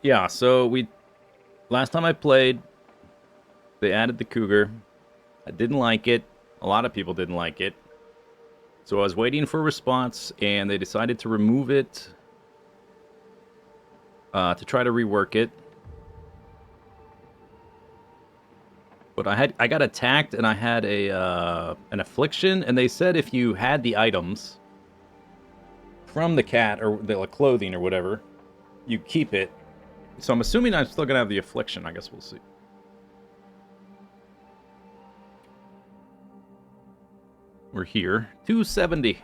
Yeah, so last time I played, they added the cougar. I didn't like it. A lot of people didn't like it. So I was waiting for a response, and they decided to remove it to try to rework it. But I got attacked, and I had a an affliction, and they said if you had the items from the cat or the clothing or whatever, you keep it. So I'm assuming I'm still gonna have the affliction. I guess we'll see. We're here. 270.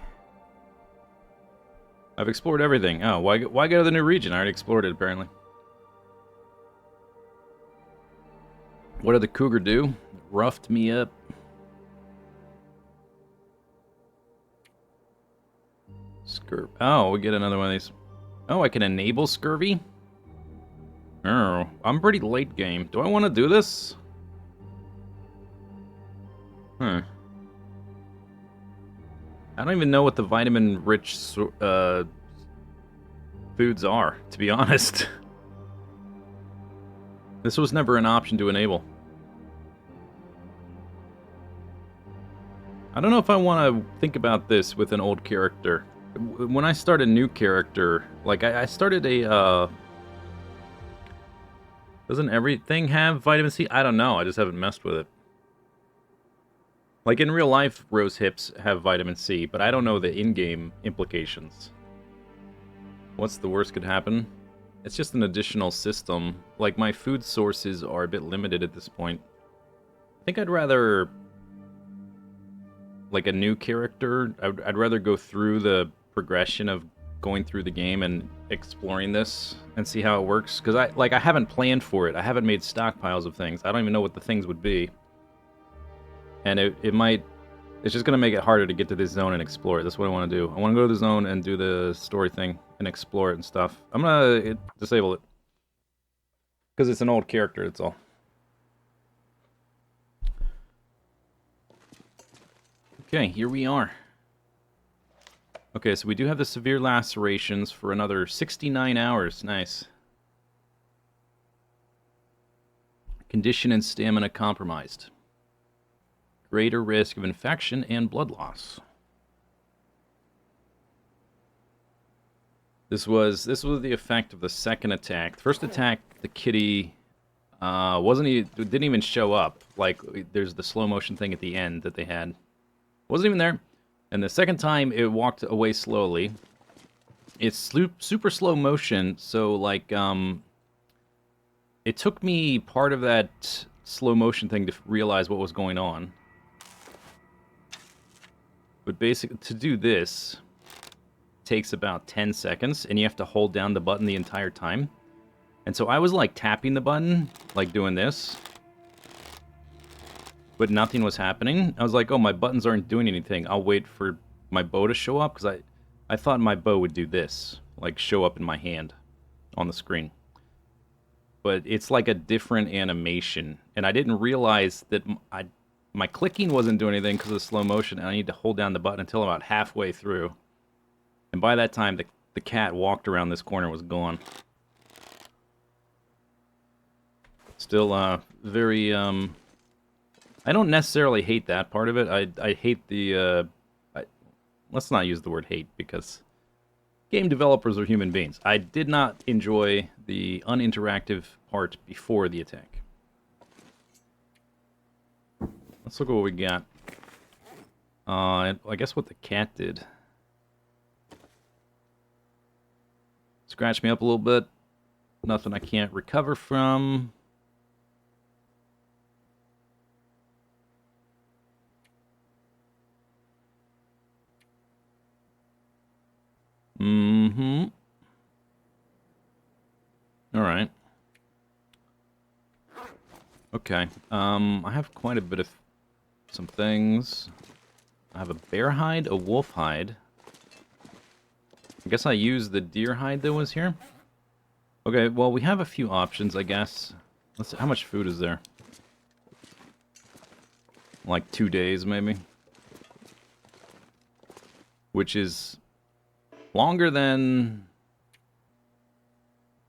I've explored everything. Oh, why go to the new region? I already explored it, apparently. What did the cougar do? Roughed me up. Scurvy. Oh, we get another one of these. Oh, I can enable scurvy? Oh, I'm pretty late game. Do I want to do this? Huh. I don't even know what the vitamin-rich foods are, to be honest. This was never an option to enable. I don't know if I want to think about this with an old character. When I start a new character, like I started a, doesn't everything have vitamin C? I don't know, I just haven't messed with it. Like in real life, rose hips have vitamin C, but I don't know the in-game implications. What's the worst could happen? It's just an additional system. Like, my food sources are a bit limited at this point. I think I'd rather, like, a new character. I'd rather go through the progression of going through the game and exploring this and see how it works. Because I haven't planned for it. I haven't made stockpiles of things. I don't even know what the things would be. And it might... It's just going to make it harder to get to this zone and explore it. That's what I want to do. I want to go to the zone and do the story thing and explore it and stuff. I'm going to disable it. Because it's an old character, that's all. Okay, here we are. Okay, so we do have the severe lacerations for another 69 hours. Nice. Condition and stamina compromised. Greater risk of infection and blood loss. This was the effect of the second attack. The first attack, the kitty didn't even show up. Like, there's the slow motion thing at the end that they had. Wasn't even there. And the second time, it walked away slowly. It's super slow motion, so like it took me part of that slow motion thing to realize what was going on. But basically, to do this takes about 10 seconds, and you have to hold down the button the entire time. And so I was like tapping the button, like doing this, but nothing was happening. I was like, oh, my buttons aren't doing anything. I'll wait for my bow to show up, because I thought my bow would do this, like show up in my hand on the screen. But it's like a different animation, and I didn't realize that my clicking wasn't doing anything because of slow motion, and I need to hold down the button until about halfway through. And by that time, the cat walked around this corner and was gone. Still, very, I don't necessarily hate that part of it. I hate the, let's not use the word hate, because game developers are human beings. I did not enjoy the uninteractive part before the attack. Let's look at what we got. I guess what the cat did. Scratched me up a little bit. Nothing I can't recover from. Mm-hmm. Alright. Okay. I have quite a bit of some things. I have a bear hide, a wolf hide. I guess I used the deer hide that was here. Okay, well, we have a few options, I guess. Let's see, how much food is there? Like 2 days, maybe? Which is longer than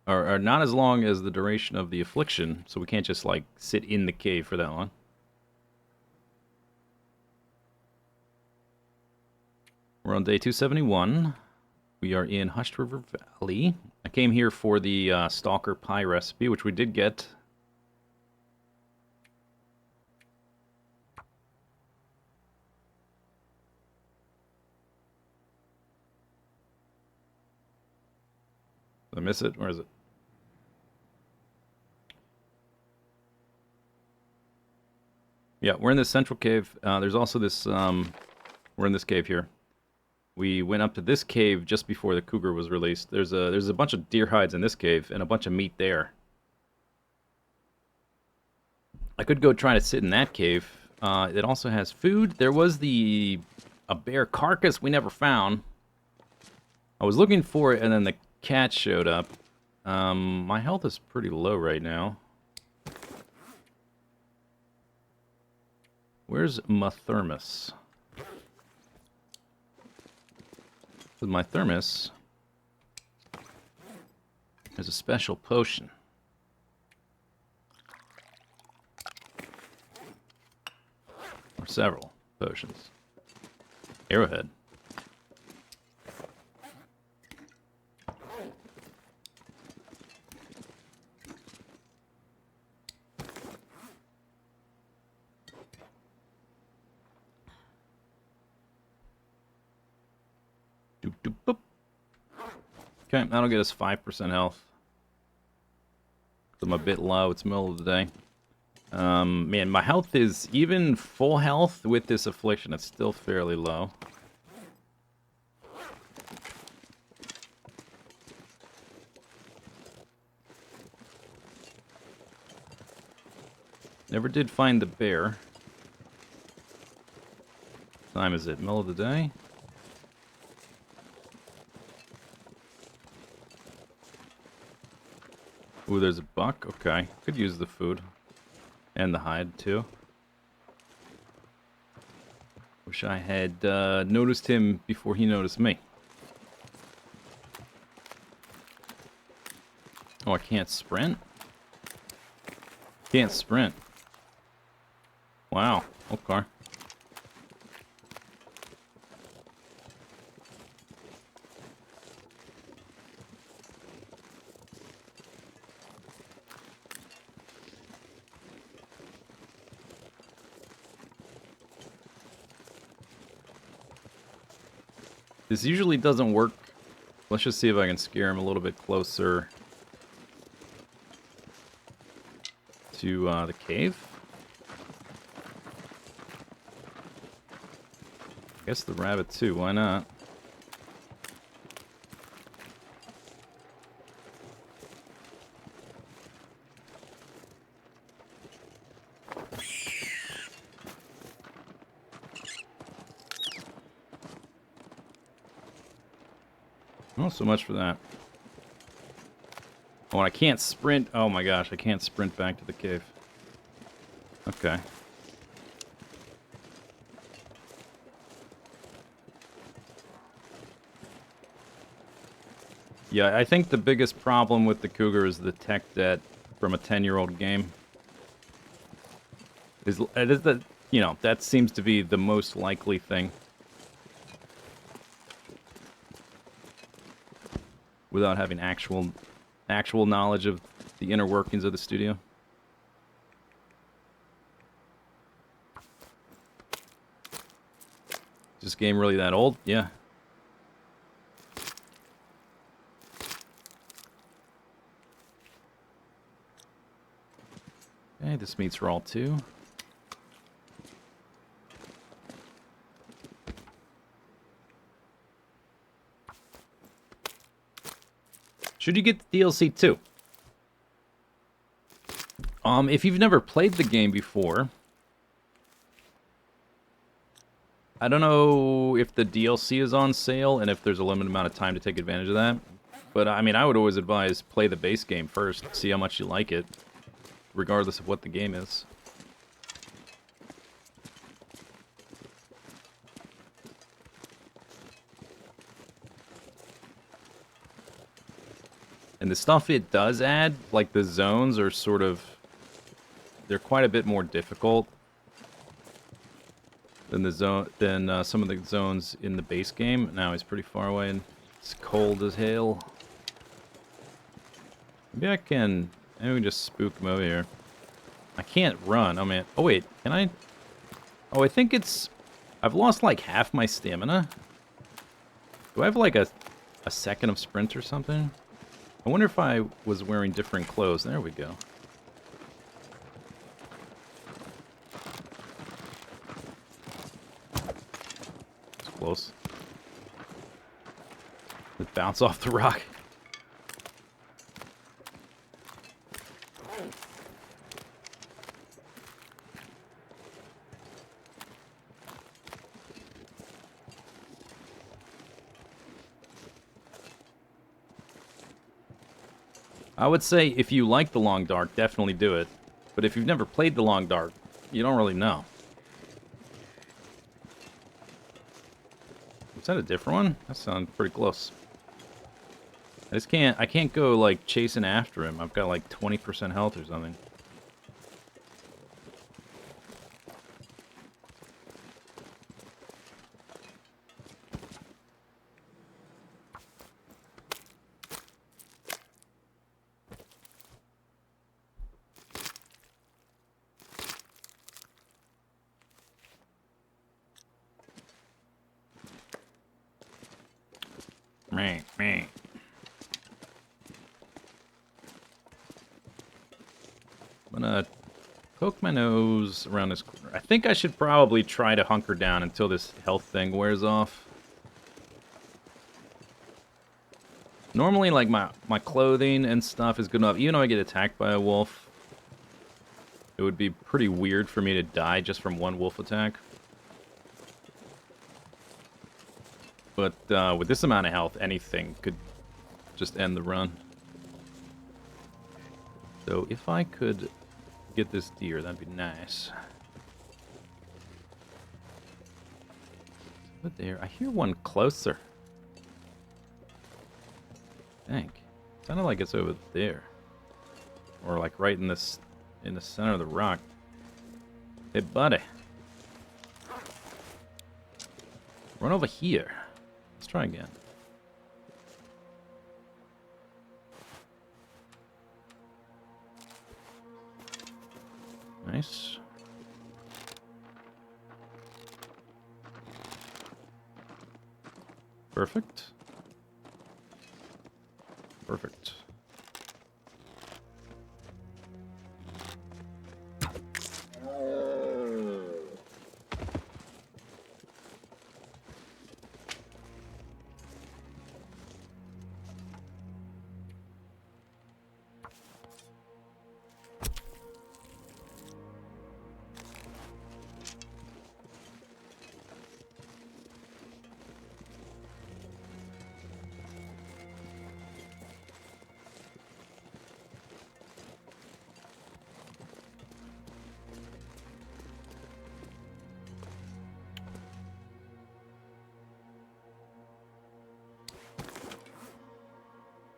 Or not as long as the duration of the affliction, so we can't just, like, sit in the cave for that long. We're on day 271. We are in Hushed River Valley. I came here for the Stalker Pie recipe, which we did get. Did I miss it? Where is it? Yeah, we're in this central cave. There's also this, we're in this cave here. We went up to this cave just before the cougar was released. There's a bunch of deer hides in this cave and a bunch of meat there. I could go try to sit in that cave. It also has food. There was a bear carcass we never found. I was looking for it and then the cat showed up. My health is pretty low right now. Where's my thermos? With my thermos, there's a special potion. Or several potions. Arrowhead. Doop, doop, boop. Okay, that'll get us 5% health. I'm a bit low. It's middle of the day. Man, my health is even full health with this affliction. It's still fairly low. Never did find the bear. What time is it? Middle of the day? Ooh, there's a buck. Okay. Could use the food. And the hide, too. Wish I had noticed him before he noticed me. Oh, I can't sprint? Can't sprint. Wow. Okay. This usually doesn't work. Let's just see if I can scare him a little bit closer to the cave. I guess the rabbit too, why not? Well, so much for that. Oh, and I can't sprint. Oh my gosh, I can't sprint back to the cave. Okay. Yeah, I think the biggest problem with the cougar is the tech debt from a 10-year-old game. It is that, you know, that seems to be the most likely thing. Without having actual knowledge of the inner workings of the studio. Is this game really that old? Yeah. Okay, this meat's raw too. Should you get the DLC too? If you've never played the game before, I don't know if the DLC is on sale and if there's a limited amount of time to take advantage of that. But I mean, I would always advise play the base game first, see how much you like it, regardless of what the game is. And the stuff it does add, like the zones are sort of... They're quite a bit more difficult than some of the zones in the base game. Now he's pretty far away and it's cold as hell. Maybe I can... Maybe we can just spook him over here. I can't run. Oh, man. Oh, wait. Can I... Oh, I think it's... I've lost, like, half my stamina. Do I have, like, a second of sprint or something? I wonder if I was wearing different clothes. There we go. It's close. Let's bounce off the rock. I would say if you like the Long Dark, definitely do it. But if you've never played the Long Dark, you don't really know. Is that a different one? That sounds pretty close. I can't go like chasing after him. I've got like 20% health or something. Meh. I'm gonna poke my nose around this corner. I think I should probably try to hunker down until this health thing wears off. Normally, like, my clothing and stuff is good enough. Even though I get attacked by a wolf, it would be pretty weird for me to die just from one wolf attack. But with this amount of health, anything could just end the run. So if I could get this deer, that'd be nice. But there, I hear one closer. Dang, sounded like it's over there, or like right in this, in the center of the rock. Hey, buddy, run over here. Let's try again. Nice. Perfect. Perfect.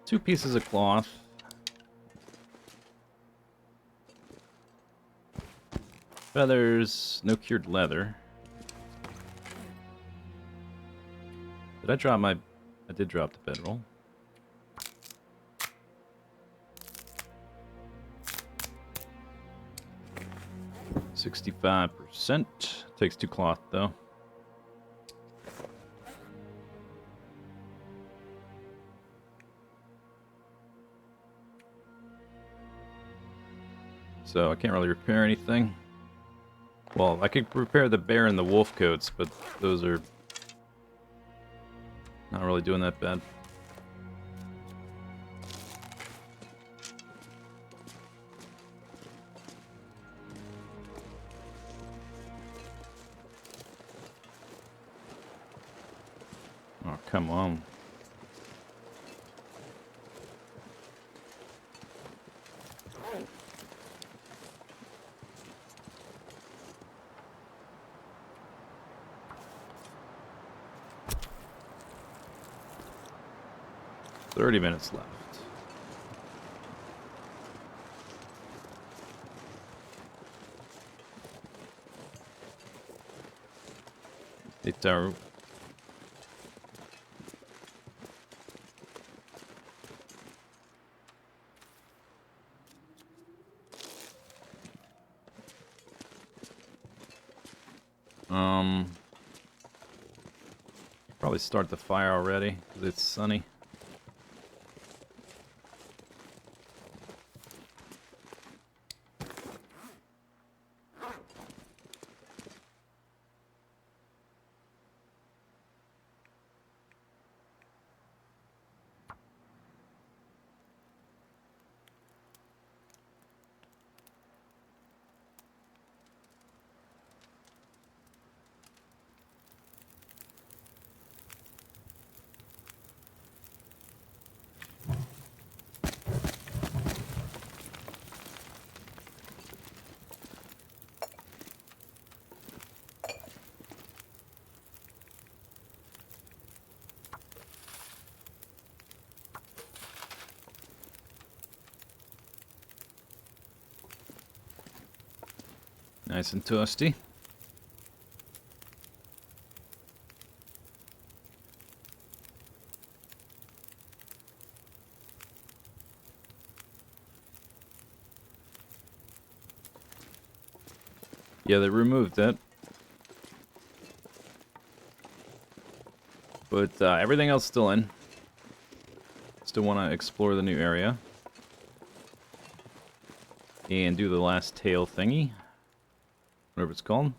Two pieces of cloth. Feathers, no cured leather. Did I drop my... I did drop the bedroll. %. Takes 2 cloth, though. So I can't really repair anything. Well, I could repair the bear and the wolf coats, but those are not really doing that bad. Oh, come on. $30 minutes left. Zisteau. Probably start the fire already because it's sunny. Nice and toasty. Yeah, they removed that. But everything else still in. Still want to explore the new area. And do the last tail thingy. Whatever it's called.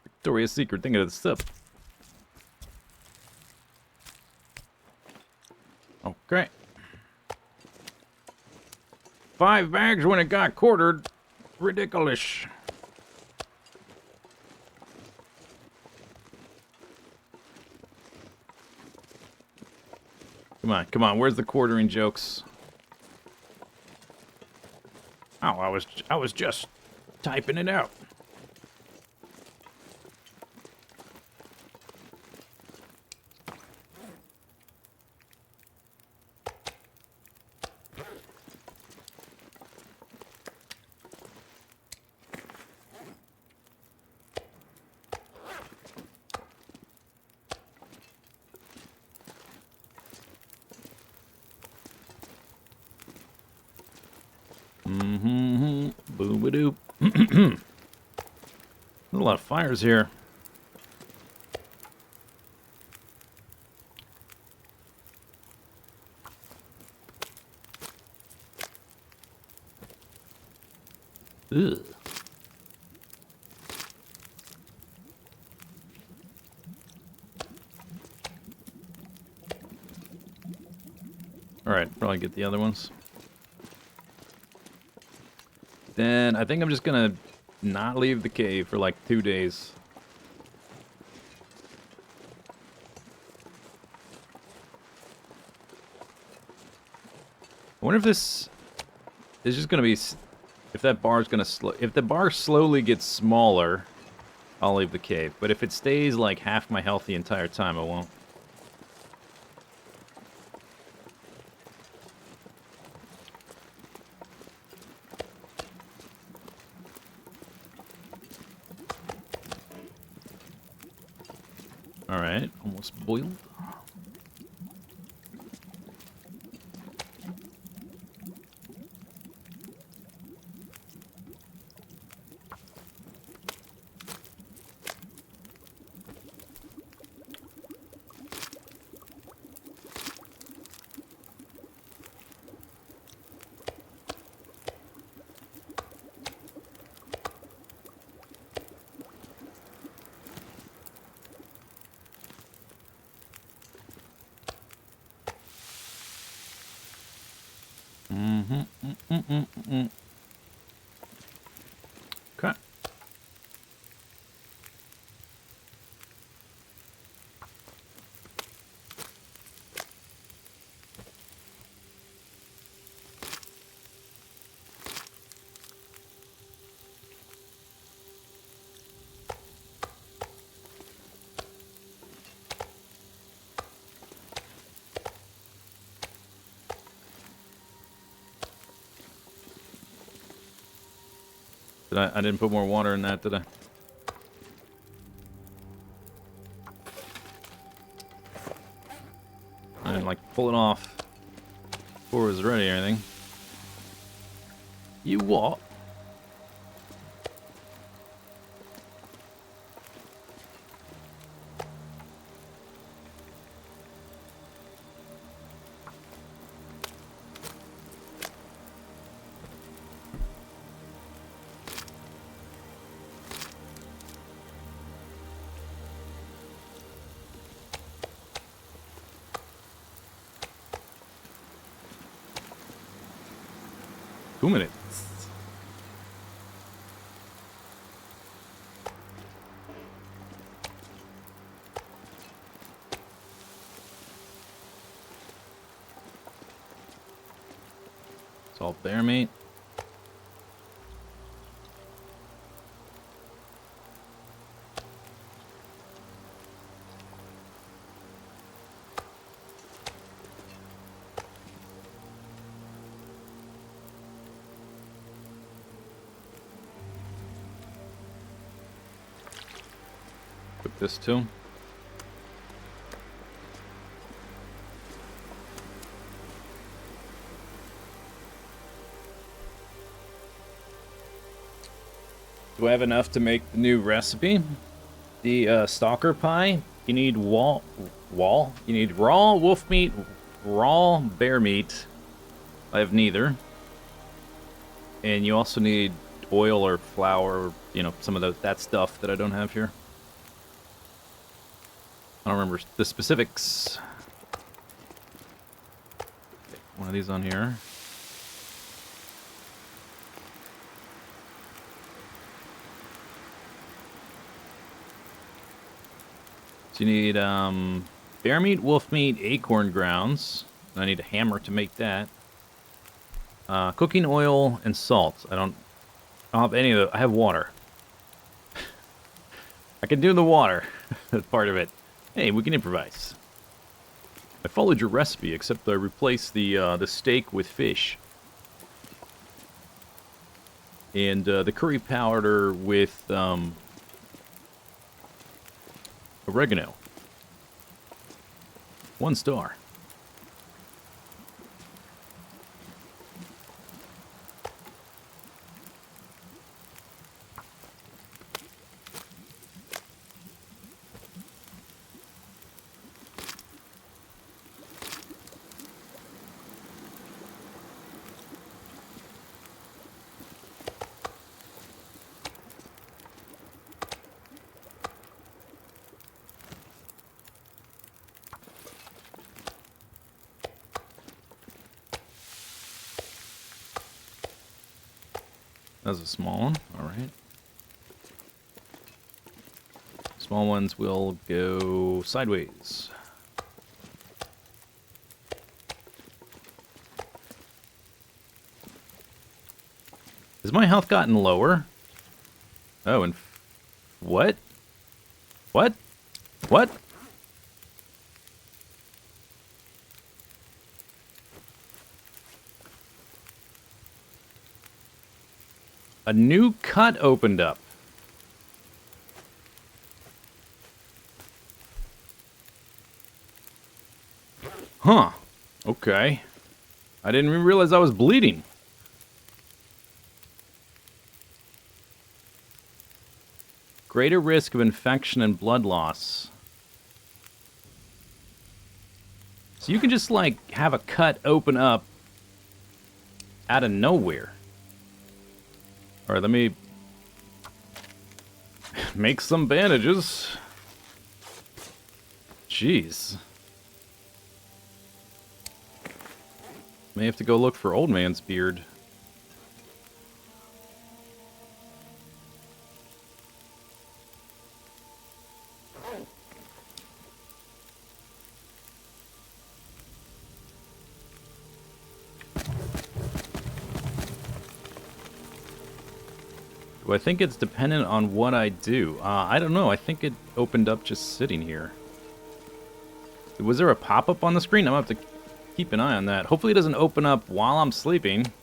Victoria's Secret, think of the stuff. Okay. 5 bags when it got quartered. Ridiculous. Come on, come on. Where's the quartering jokes? Oh, I was just typing it out. Boom-a-doop. There's a lot of fires here. Ugh. Alright, probably get the other ones. Then I think I'm just gonna not leave the cave for like 2 days. I wonder if this is just gonna be, if that bar is gonna if the bar slowly gets smaller, I'll leave the cave. But if it stays like half my health the entire time, I won't. Alright, almost boiled. Okay. I didn't put more water in that, did I? I didn't, like, pull it off before it was ready or anything. You what? Two minutes. Salt bear meat. Put this too. Do I have enough to make the new recipe? The stalker pie. You need You need raw wolf meat, raw bear meat. I have neither. And you also need oil or flour, you know, some of that stuff that I don't have here. I don't remember the specifics. Okay, one of these on here. So you need bear meat, wolf meat, acorn grounds. I need a hammer to make that. Cooking oil and salt. I don't have any of those. I have water. I can do the water. That's part of it. Hey, we can improvise. I followed your recipe, except I replaced the steak with fish. And the curry powder with oregano. 1 star. That's a small one. All right. Small ones will go sideways. Has my health gotten lower? Oh, and what? What? What? A new cut opened up. Huh. Okay. I didn't even realize I was bleeding. Greater risk of infection and blood loss. So you can just, like, have a cut open up out of nowhere. Alright, let me make some bandages. Jeez. May have to go look for old man's beard. I think it's dependent on what I do. I don't know. I think it opened up just sitting here. Was there a pop-up on the screen? I'm going to have to keep an eye on that. Hopefully it doesn't open up while I'm sleeping.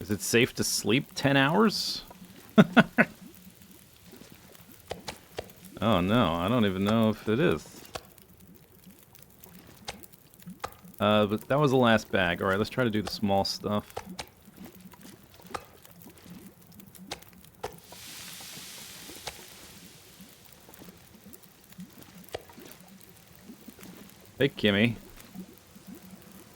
Is it safe to sleep 10 hours? Oh no, I don't even know if it is. But that was the last bag. Alright, let's try to do the small stuff. Hey, Kimmy.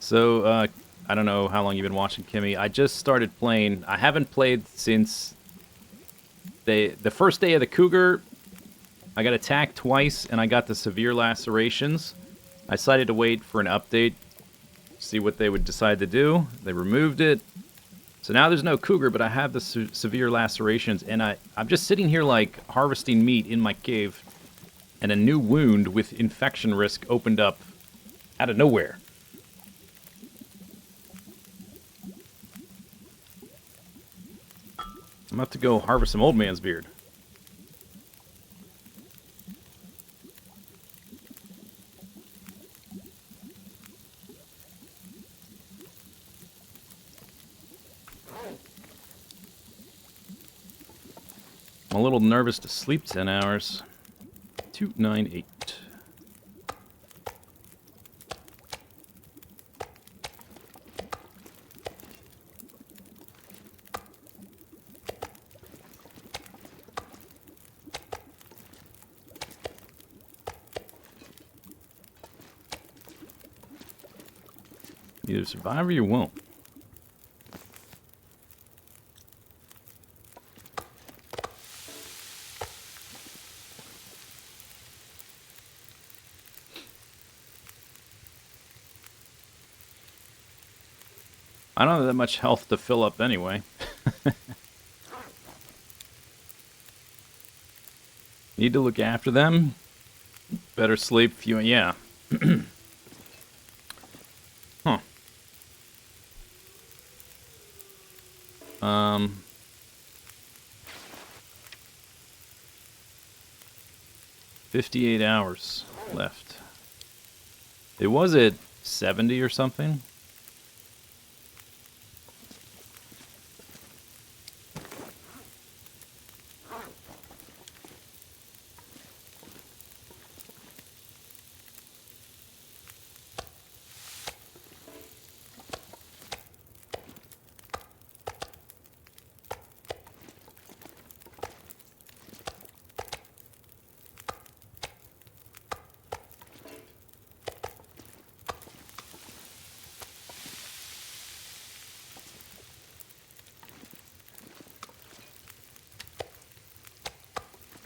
So, I don't know how long you've been watching, Kimmy. I just started playing. I haven't played since the first day of the cougar. I got attacked twice, and I got the severe lacerations. I decided to wait for an update, see what they would decide to do. They removed it. So now there's no cougar, but I have the severe lacerations, and I'm just sitting here like harvesting meat in my cave, and a new wound with infection risk opened up out of nowhere. I'm about to go harvest some old man's beard. I'm a little nervous to sleep 10 hours. 298. Either survive or you won't. I don't have that much health to fill up anyway. Need to look after them. Better sleep, few. Yeah. Huh. 58 hours left. It was at 70 or something.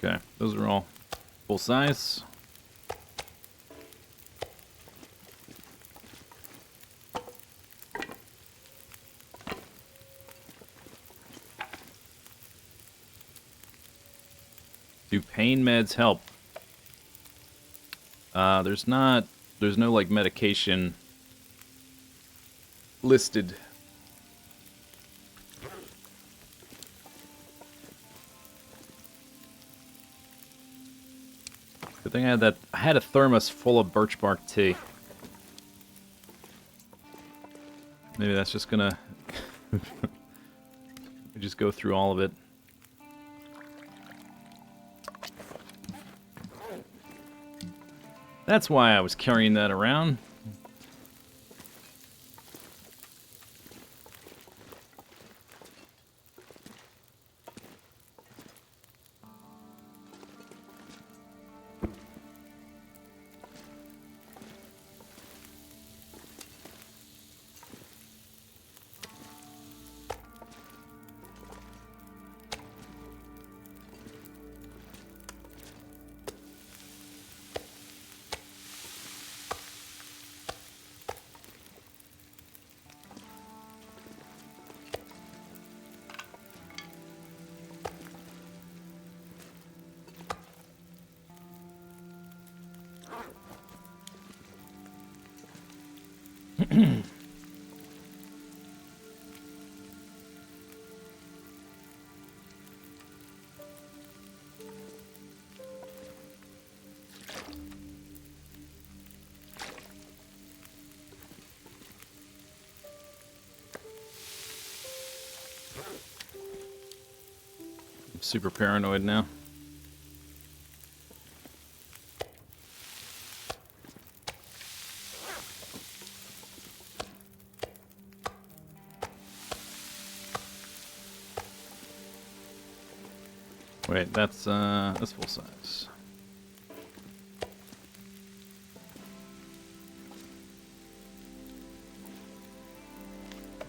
Okay, those are all full size. Do pain meds help? There's no like medication listed. Good thing I had a thermos full of birch bark tea. Maybe that's just gonna just go through all of it. That's why I was carrying that around. super paranoid now. Wait, that's full size.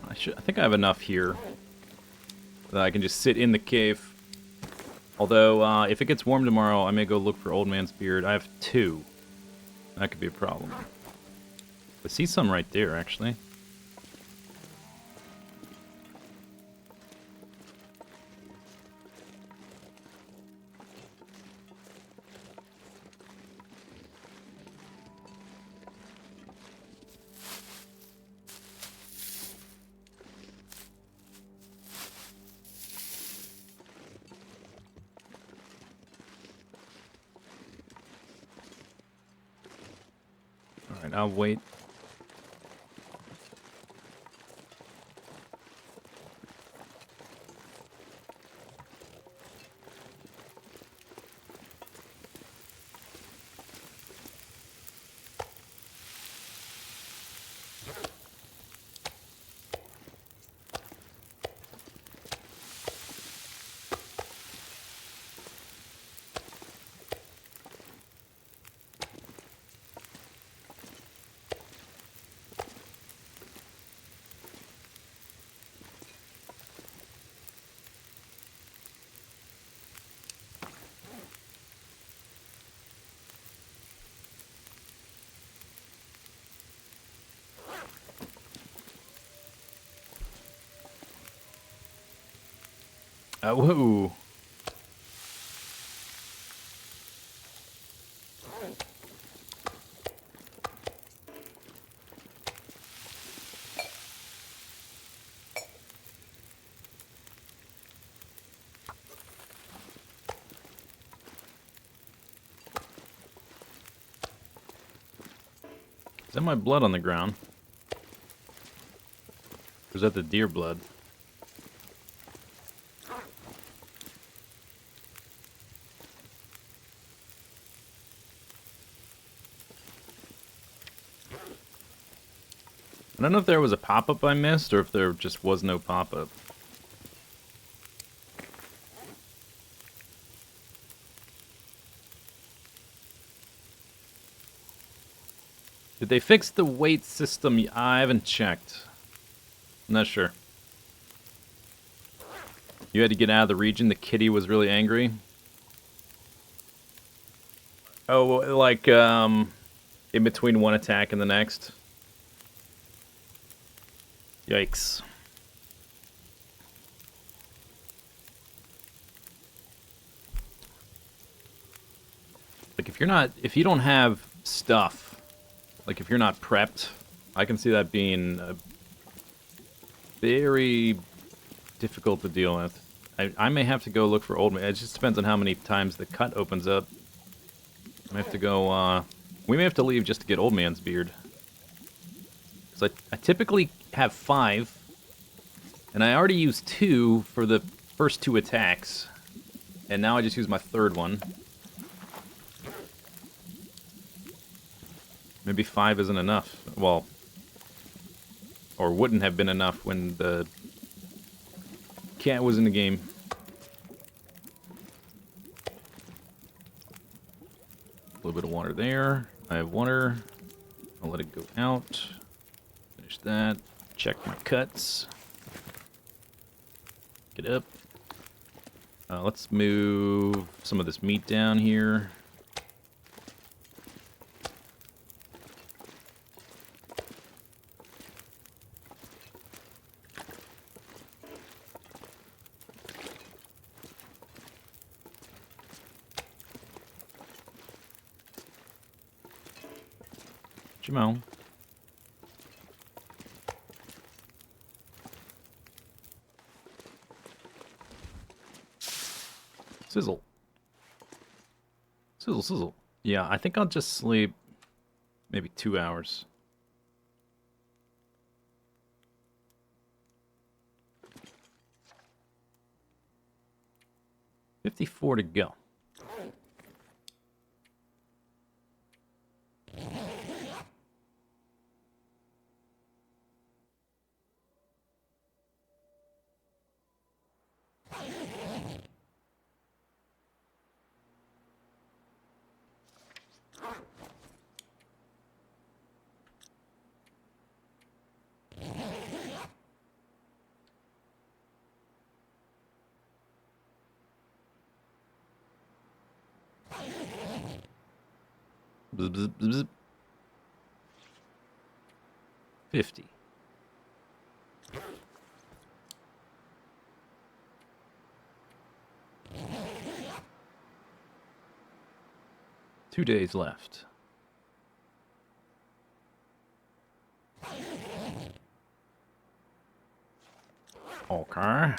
I think I have enough here that I can just sit in the cave. Although, if it gets warm tomorrow, I may go look for Old Man's Beard. I have 2. That could be a problem. I see some right there, actually. Alright, I'll wait. Whoa. Is that my blood on the ground? Or is that the deer blood? I don't know if there was a pop-up I missed, or if there just was no pop-up. Did they fix the weight system? I haven't checked. I'm not sure. You had to get out of the region. The kitty was really angry. Oh, like, in between one attack and the next. Yikes. Like, if you don't have stuff, like if you're not prepped, I can see that being very difficult to deal with. I may have to go look for Old Man. It just depends on how many times the cut opens up. I have to go, we may have to leave just to get Old Man's Beard. So I typically have 5, and I already used 2 for the first 2 attacks, and now I just use my 3rd one. Maybe 5 isn't enough. Well, or wouldn't have been enough when the cat was in the game. A little bit of water there. I have water. I'll let it go out. Finish that. Check my cuts. Get up. Let's move some of this meat down here. Jamel. Sizzle. Sizzle, sizzle. Yeah, I think I'll just sleep maybe 2 hours. 54 to go. Bzz, bzz, bzz. 50. Two days left. Okay.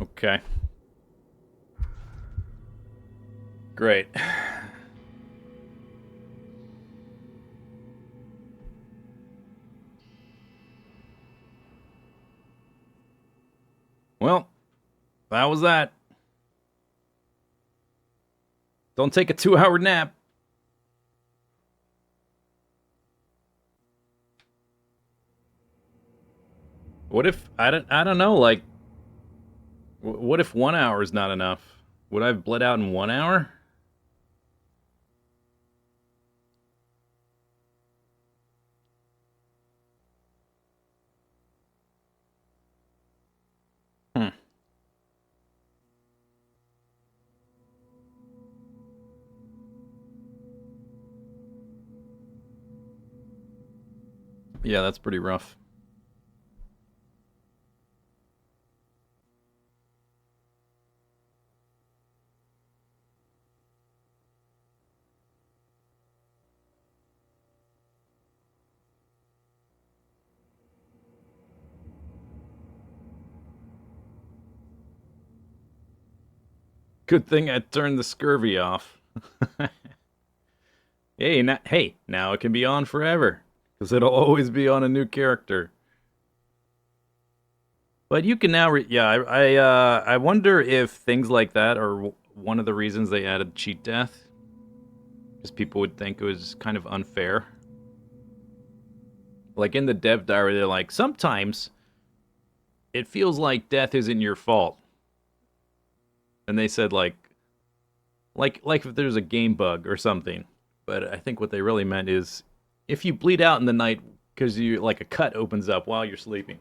Okay. Great. Well, that was that. Don't take a 2-hour nap. What if I don't know, like what if 1 hour is not enough? Would I have bled out in 1 hour? Hmm. Yeah, that's pretty rough. Good thing I turned the scurvy off. Hey, now it can be on forever. Because it'll always be on a new character. But you can now, yeah, I wonder if things like that are one of the reasons they added cheat death. Because people would think it was kind of unfair. Like in the dev diary, they're like, sometimes it feels like death isn't your fault. And they said like if there's a game bug or something. But I think what they really meant is if you bleed out in the night because you like a cut opens up while you're sleeping.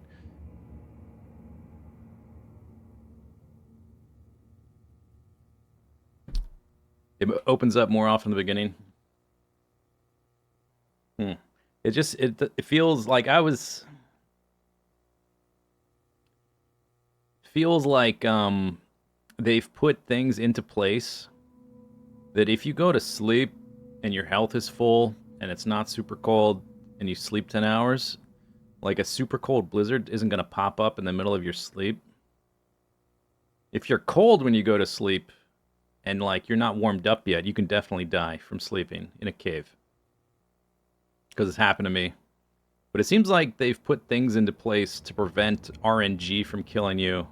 It opens up more often in the beginning. It feels like feels like they've put things into place that if you go to sleep and your health is full and it's not super cold and you sleep 10 hours, like a super cold blizzard isn't going to pop up in the middle of your sleep. If you're cold when you go to sleep and like you're not warmed up yet, you can definitely die from sleeping in a cave. Because it's happened to me. But it seems like they've put things into place to prevent RNG from killing you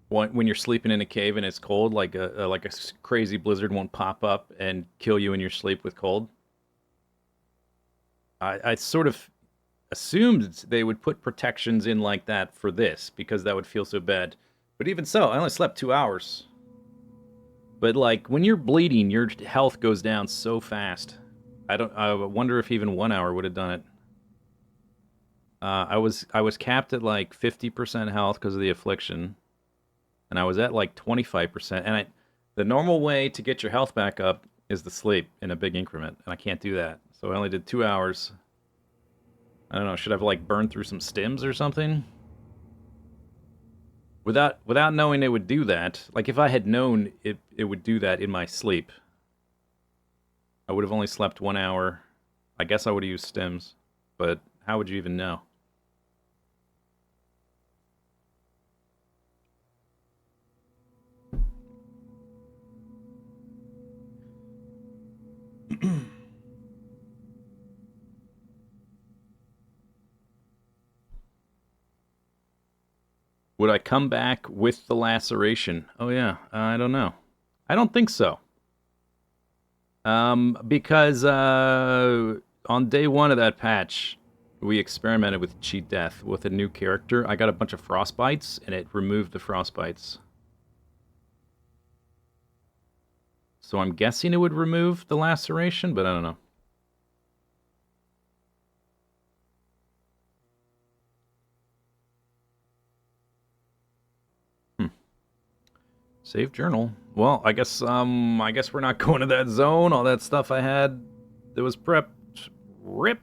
when you're sleeping in a cave and it's cold. Like a crazy blizzard won't pop up and kill you in your sleep with cold. I sort of assumed they would put protections in like that for this because that would feel so bad. But even so, I only slept 2 hours. But like when you're bleeding, your health goes down so fast. I wonder if even 1 hour would have done it. I was capped at like 50% health because of the affliction, and I was at like 25%. And the normal way to get your health back up is to sleep in a big increment, and I can't do that. So I only did 2 hours. I don't know. Should I have like burned through some stims or something? Without knowing it would do that. Like if I had known it would do that in my sleep, I would have only slept 1 hour. I guess I would have used stims, but how would you even know? Would I come back with the laceration? Oh yeah, I don't know. I don't think so. Because on day one of that patch, we experimented with cheat death with a new character. I got a bunch of frostbites, and it removed the frostbites. So I'm guessing it would remove the laceration, but I don't know. Hmm. Save journal. Well, I guess we're not going to that zone. All that stuff I had that was prepped. Rip.